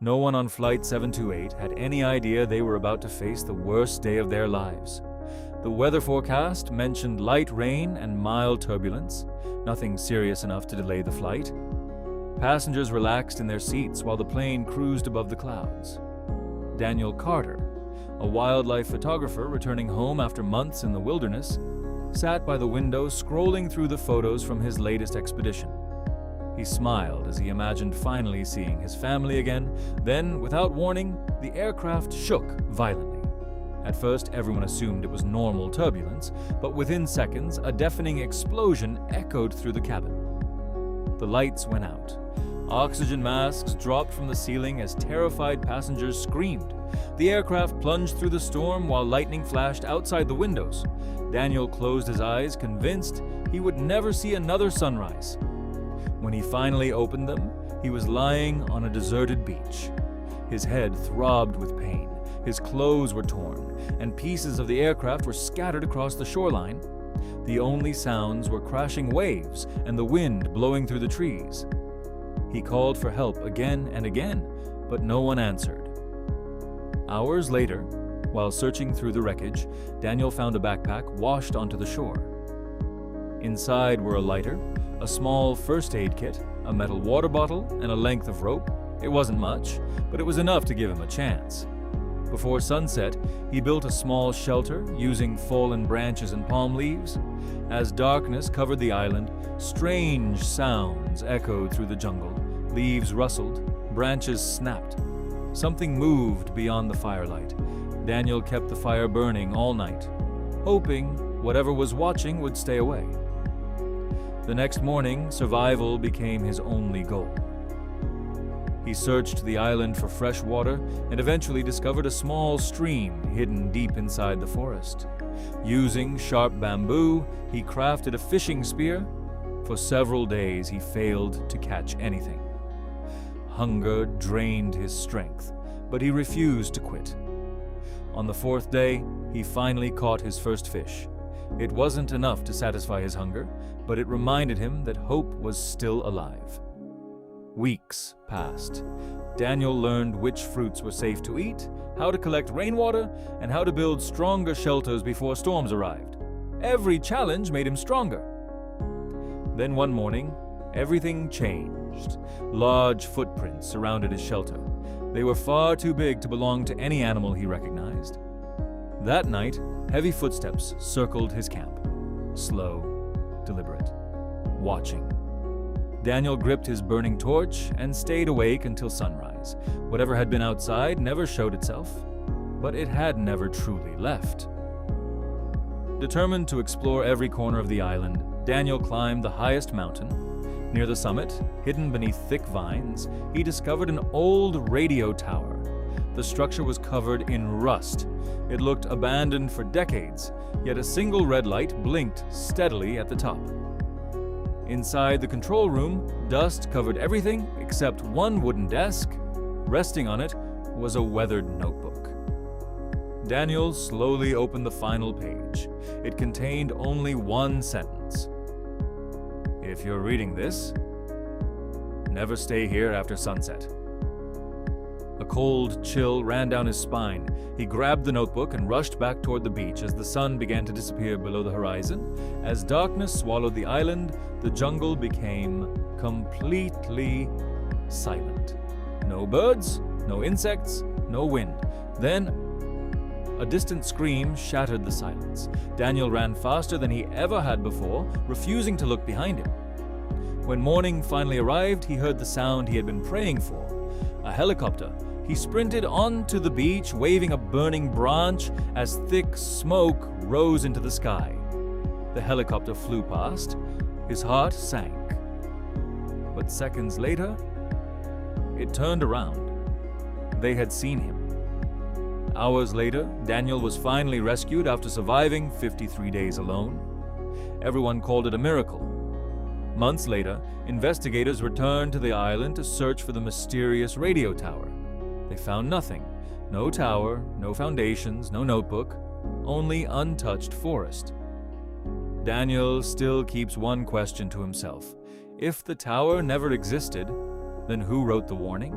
No one on Flight 728 had any idea they were about to face the worst day of their lives. The weather forecast mentioned light rain and mild turbulence, nothing serious enough to delay the flight. Passengers relaxed in their seats while the plane cruised above the clouds. Daniel Carter, a wildlife photographer returning home after months in the wilderness, sat by the window scrolling through the photos from his latest expedition. He smiled as he imagined finally seeing his family again. Then, without warning, the aircraft shook violently. At first, everyone assumed it was normal turbulence, but within seconds, a deafening explosion echoed through the cabin. The lights went out. Oxygen masks dropped from the ceiling as terrified passengers screamed. The aircraft plunged through the storm while lightning flashed outside the windows. Daniel closed his eyes, convinced he would never see another sunrise. When he finally opened them, he was lying on a deserted beach. His head throbbed with pain, his clothes were torn, and pieces of the aircraft were scattered across the shoreline. The only sounds were crashing waves and the wind blowing through the trees. He called for help again and again, but no one answered. Hours later, while searching through the wreckage, Daniel found a backpack washed onto the shore. Inside were a lighter, a small first aid kit, a metal water bottle, and a length of rope. It wasn't much, but it was enough to give him a chance. Before sunset, he built a small shelter using fallen branches and palm leaves. As darkness covered the island, strange sounds echoed through the jungle. Leaves rustled, branches snapped. Something moved beyond the firelight. Daniel kept the fire burning all night, hoping whatever was watching would stay away. The next morning, survival became his only goal. He searched the island for fresh water and eventually discovered a small stream hidden deep inside the forest. Using sharp bamboo, he crafted a fishing spear. For several days, he failed to catch anything. Hunger drained his strength, but he refused to quit. On the fourth day, he finally caught his first fish. It wasn't enough to satisfy his hunger, but it reminded him that hope was still alive. Weeks passed. Daniel learned which fruits were safe to eat, how to collect rainwater, and how to build stronger shelters before storms arrived. Every challenge made him stronger. Then one morning, everything changed. Large footprints surrounded his shelter. They were far too big to belong to any animal he recognized. That night, heavy footsteps circled his camp. Slow, deliberate, watching. Daniel gripped his burning torch and stayed awake until sunrise. Whatever had been outside never showed itself, but it had never truly left. Determined to explore every corner of the island, Daniel climbed the highest mountain. Near the summit, hidden beneath thick vines, he discovered an old radio tower. The structure was covered in rust. It looked abandoned for decades, yet a single red light blinked steadily at the top. Inside the control room, dust covered everything except one wooden desk. Resting on it was a weathered notebook. Daniel slowly opened the final page. It contained only one sentence. "If you're reading this, never stay here after sunset." A cold chill ran down his spine. He grabbed the notebook and rushed back toward the beach as the sun began to disappear below the horizon. As darkness swallowed the island, the jungle became completely silent. No birds, no insects, no wind. Then, a distant scream shattered the silence. Daniel ran faster than he ever had before, refusing to look behind him. When morning finally arrived, he heard the sound he had been praying for. A helicopter. He sprinted onto the beach, waving a burning branch as thick smoke rose into the sky. The helicopter flew past. His heart sank. But seconds later, it turned around. They had seen him. Hours later, Daniel was finally rescued after surviving 53 days alone. Everyone called it a miracle. Months later, investigators returned to the island to search for the mysterious radio tower. They found nothing. No tower, no foundations, no notebook, only untouched forest. Daniel still keeps one question to himself. If the tower never existed, then who wrote the warning?